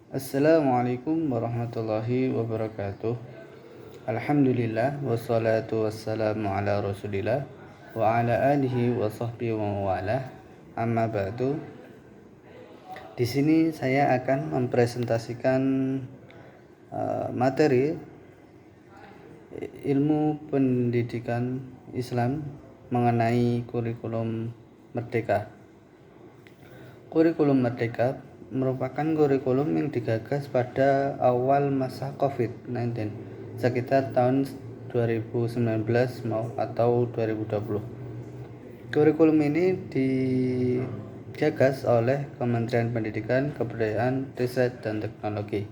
Assalamualaikum warahmatullahi wabarakatuh. Alhamdulillah wassalatu wassalamu ala Rasulillah wa ala alihi wa sahbihi wa wala. Amma ba'du. Di sini saya akan mempresentasikan materi ilmu pendidikan Islam mengenai kurikulum merdeka. Kurikulum merdeka merupakan kurikulum yang digagas pada awal masa COVID-19 sekitar tahun 2019 atau 2020. Kurikulum ini digagas oleh Kementerian Pendidikan, Kebudayaan, Riset, dan Teknologi.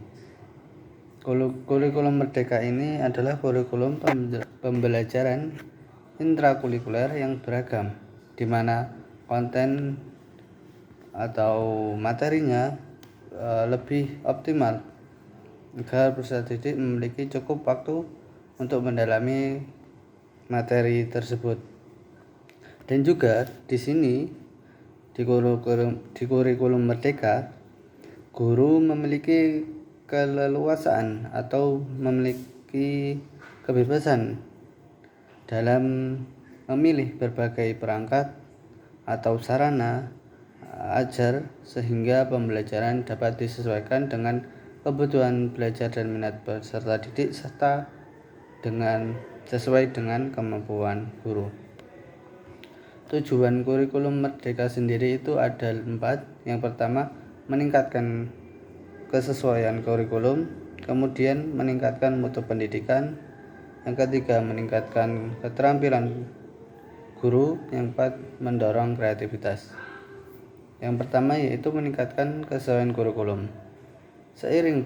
Kurikulum merdeka ini adalah kurikulum pembelajaran intrakurikuler yang beragam, di mana konten atau materinya lebih optimal agar peserta didik memiliki cukup waktu untuk mendalami materi tersebut. Dan juga di sini di kurikulum merdeka, guru memiliki keleluasaan atau memiliki kebebasan dalam memilih berbagai perangkat atau sarana ajar sehingga pembelajaran dapat disesuaikan dengan kebutuhan belajar dan minat peserta didik serta sesuai dengan kemampuan guru. Tujuan kurikulum merdeka sendiri itu ada 4. Yang pertama, meningkatkan kesesuaian kurikulum, kemudian meningkatkan mutu pendidikan, yang ketiga meningkatkan keterampilan guru, yang keempat mendorong kreativitas. Yang pertama yaitu meningkatkan kesesuaian kurikulum. Seiring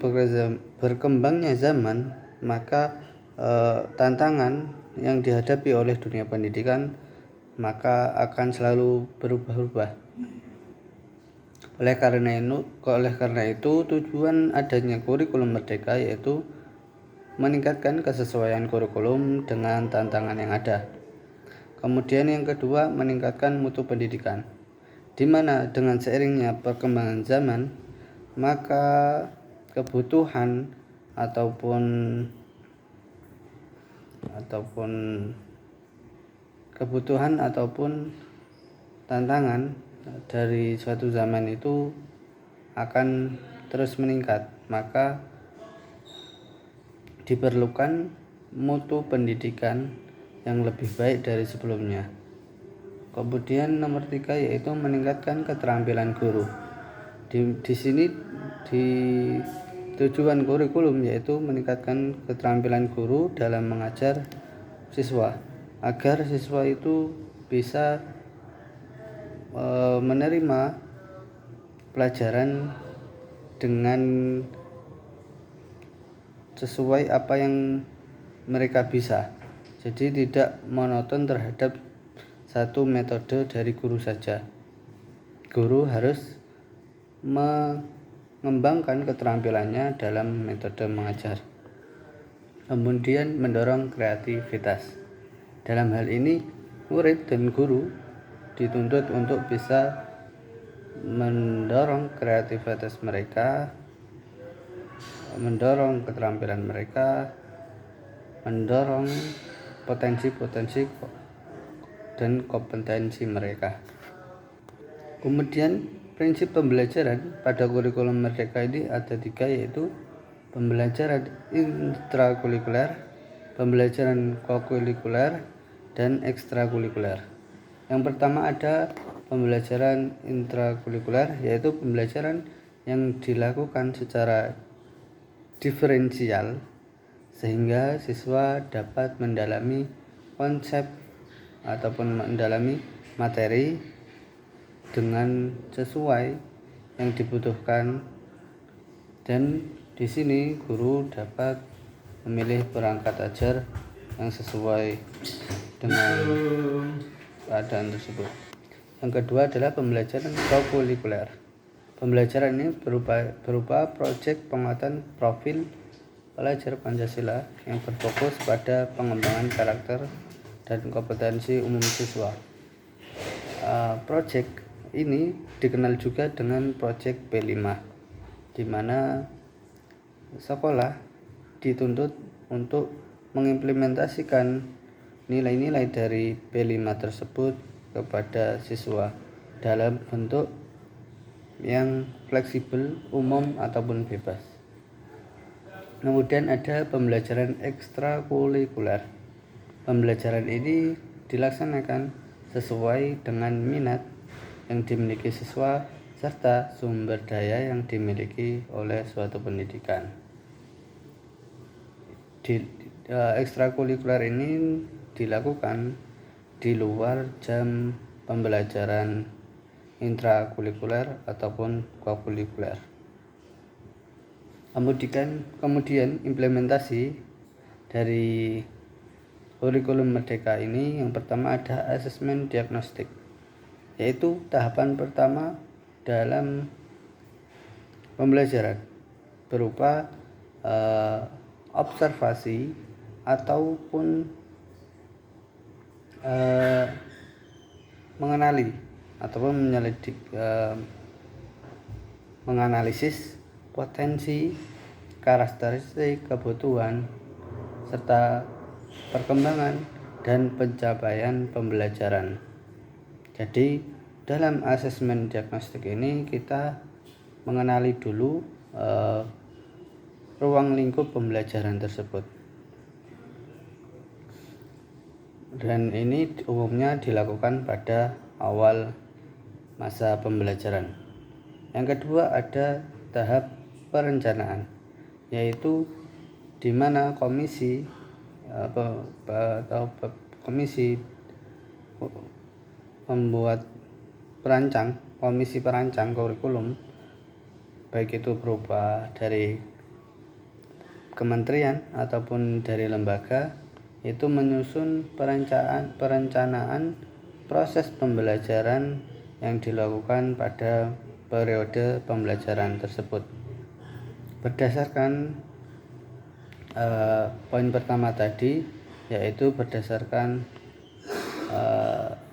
berkembangnya zaman, maka tantangan yang dihadapi oleh dunia pendidikan maka akan selalu berubah-ubah. Oleh karena itu tujuan adanya kurikulum merdeka yaitu meningkatkan kesesuaian kurikulum dengan tantangan yang ada. Kemudian yang kedua, meningkatkan mutu pendidikan, di mana dengan seiringnya perkembangan zaman maka kebutuhan ataupun tantangan dari suatu zaman itu akan terus meningkat, maka diperlukan mutu pendidikan yang lebih baik dari sebelumnya. Kemudian nomor 3 yaitu meningkatkan keterampilan guru. Di sini di tujuan kurikulum yaitu meningkatkan keterampilan guru dalam mengajar siswa agar siswa itu bisa menerima pelajaran dengan sesuai apa yang mereka bisa. Jadi tidak monoton terhadap satu metode dari guru saja. Guru harus mengembangkan keterampilannya dalam metode mengajar. Kemudian mendorong kreativitas. Dalam hal ini, murid dan guru dituntut untuk bisa mendorong kreativitas mereka, mendorong keterampilan mereka, mendorong potensi-potensi dan kompetensi mereka. Kemudian prinsip pembelajaran pada kurikulum merdeka ini ada 3, yaitu pembelajaran intrakurikuler, pembelajaran kokurikuler, dan ekstrakurikuler. Yang pertama ada pembelajaran intrakurikuler, yaitu pembelajaran yang dilakukan secara diferensial sehingga siswa dapat mendalami konsep ataupun mendalami materi dengan sesuai yang dibutuhkan, dan di sini guru dapat memilih perangkat ajar yang sesuai dengan keadaan tersebut. Yang kedua adalah pembelajaran kokurikuler. Pembelajaran ini berupa proyek penguatan profil pelajar Pancasila yang berfokus pada pengembangan karakter dan kompetensi umum siswa. Proyek ini dikenal juga dengan proyek P5, di mana sekolah dituntut untuk mengimplementasikan nilai-nilai dari P5 tersebut kepada siswa dalam bentuk yang fleksibel, umum ataupun bebas. Kemudian ada pembelajaran ekstrakurikuler. Pembelajaran ini dilaksanakan sesuai dengan minat yang dimiliki siswa serta sumber daya yang dimiliki oleh suatu pendidikan. Ekstrakurikuler ini dilakukan di luar jam pembelajaran intrakurikuler ataupun kokurikuler. Kemudian implementasi dari kurikulum Merdeka ini, yang pertama ada asesmen diagnostik, yaitu tahapan pertama dalam pembelajaran berupa observasi ataupun mengenali ataupun menganalisis potensi, karakteristik, kebutuhan, serta perkembangan dan pencapaian pembelajaran. Jadi dalam asesmen diagnostik ini kita mengenali dulu ruang lingkup pembelajaran tersebut, dan ini umumnya dilakukan pada awal masa pembelajaran. Yang kedua ada tahap perencanaan, yaitu di mana komisi membuat komisi perancang kurikulum, baik itu berupa dari kementerian ataupun dari lembaga, itu menyusun perencanaan proses pembelajaran yang dilakukan pada periode pembelajaran tersebut. Berdasarkan poin pertama tadi, yaitu berdasarkan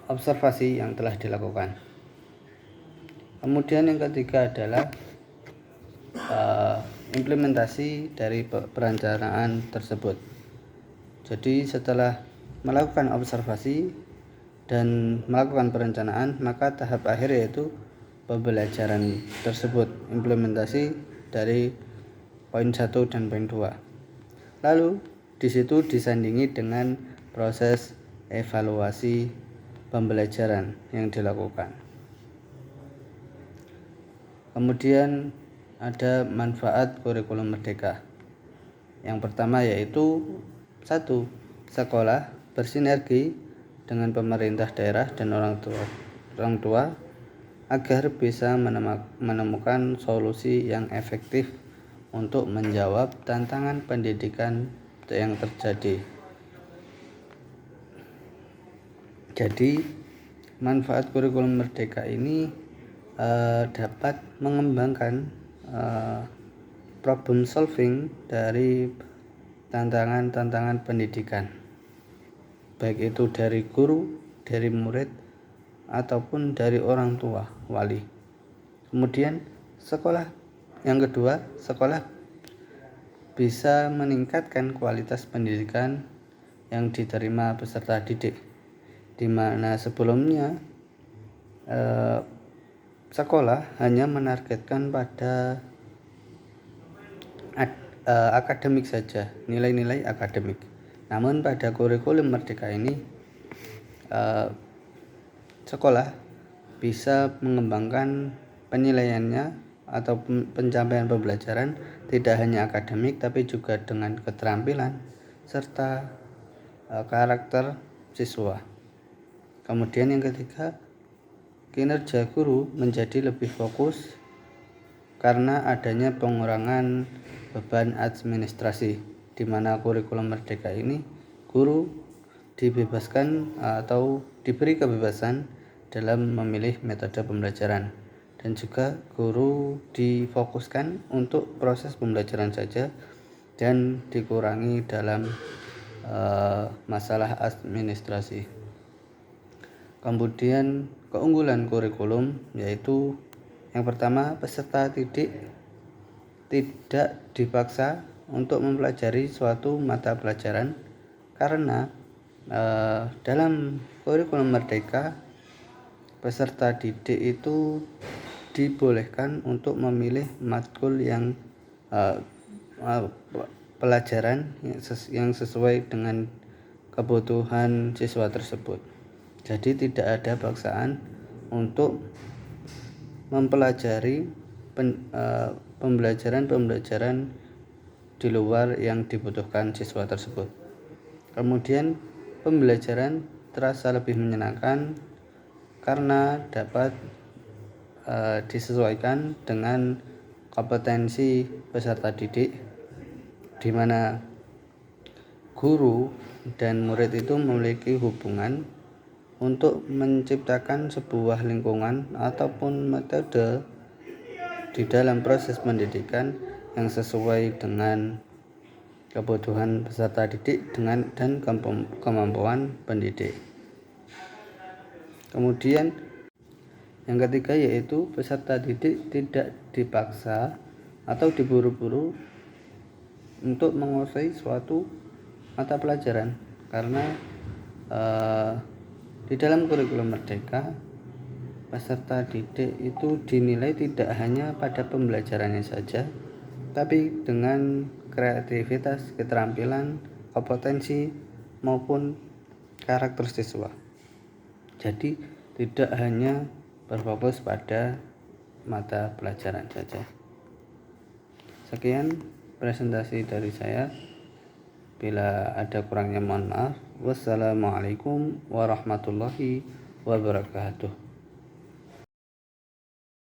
observasi yang telah dilakukan. Kemudian yang ketiga adalah implementasi dari perencanaan tersebut. Jadi setelah melakukan observasi dan melakukan perencanaan, maka tahap akhir yaitu pembelajaran tersebut, implementasi dari poin 1 dan poin 2. Lalu di situ disandingi dengan proses evaluasi pembelajaran yang dilakukan. Kemudian ada manfaat kurikulum Merdeka. Yang pertama yaitu 1. Sekolah bersinergi dengan pemerintah daerah dan orang tua agar bisa menemukan solusi yang efektif untuk menjawab tantangan pendidikan yang terjadi. Jadi manfaat kurikulum Merdeka ini dapat mengembangkan problem solving dari tantangan pendidikan, baik itu dari guru, dari murid, ataupun dari orang tua, wali. Kemudian yang kedua, sekolah bisa meningkatkan kualitas pendidikan yang diterima peserta didik, di mana sebelumnya sekolah hanya menargetkan pada akademik saja, nilai-nilai akademik. Namun pada kurikulum Merdeka ini sekolah bisa mengembangkan penilaiannya atau pencapaian pembelajaran tidak hanya akademik tapi juga dengan keterampilan serta karakter siswa. Kemudian yang ketiga, kinerja guru menjadi lebih fokus karena adanya pengurangan beban administrasi, di mana kurikulum Merdeka ini guru dibebaskan atau diberi kebebasan dalam memilih metode pembelajaran, dan juga guru difokuskan untuk proses pembelajaran saja dan dikurangi dalam masalah administrasi. Kemudian keunggulan kurikulum yaitu yang pertama, peserta didik tidak dipaksa untuk mempelajari suatu mata pelajaran karena dalam kurikulum merdeka peserta didik itu dibolehkan untuk memilih matkul yang pelajaran yang sesuai dengan kebutuhan siswa tersebut. Jadi tidak ada paksaan untuk mempelajari pembelajaran di luar yang dibutuhkan siswa tersebut. Kemudian pembelajaran terasa lebih menyenangkan karena dapat disesuaikan dengan kompetensi peserta didik, di mana guru dan murid itu memiliki hubungan untuk menciptakan sebuah lingkungan ataupun metode di dalam proses pendidikan yang sesuai dengan kebutuhan peserta didik dan kemampuan pendidik. Kemudian yang ketiga yaitu peserta didik tidak dipaksa atau diburu-buru untuk menguasai suatu mata pelajaran karena di dalam kurikulum merdeka peserta didik itu dinilai tidak hanya pada pembelajarannya saja, tapi dengan kreativitas, keterampilan, kompetensi maupun karakter siswa. Jadi tidak hanya berfokus pada mata pelajaran saja. Sekian presentasi dari saya. Bila ada kurangnya mohon maaf. Wassalamualaikum warahmatullahi wabarakatuh.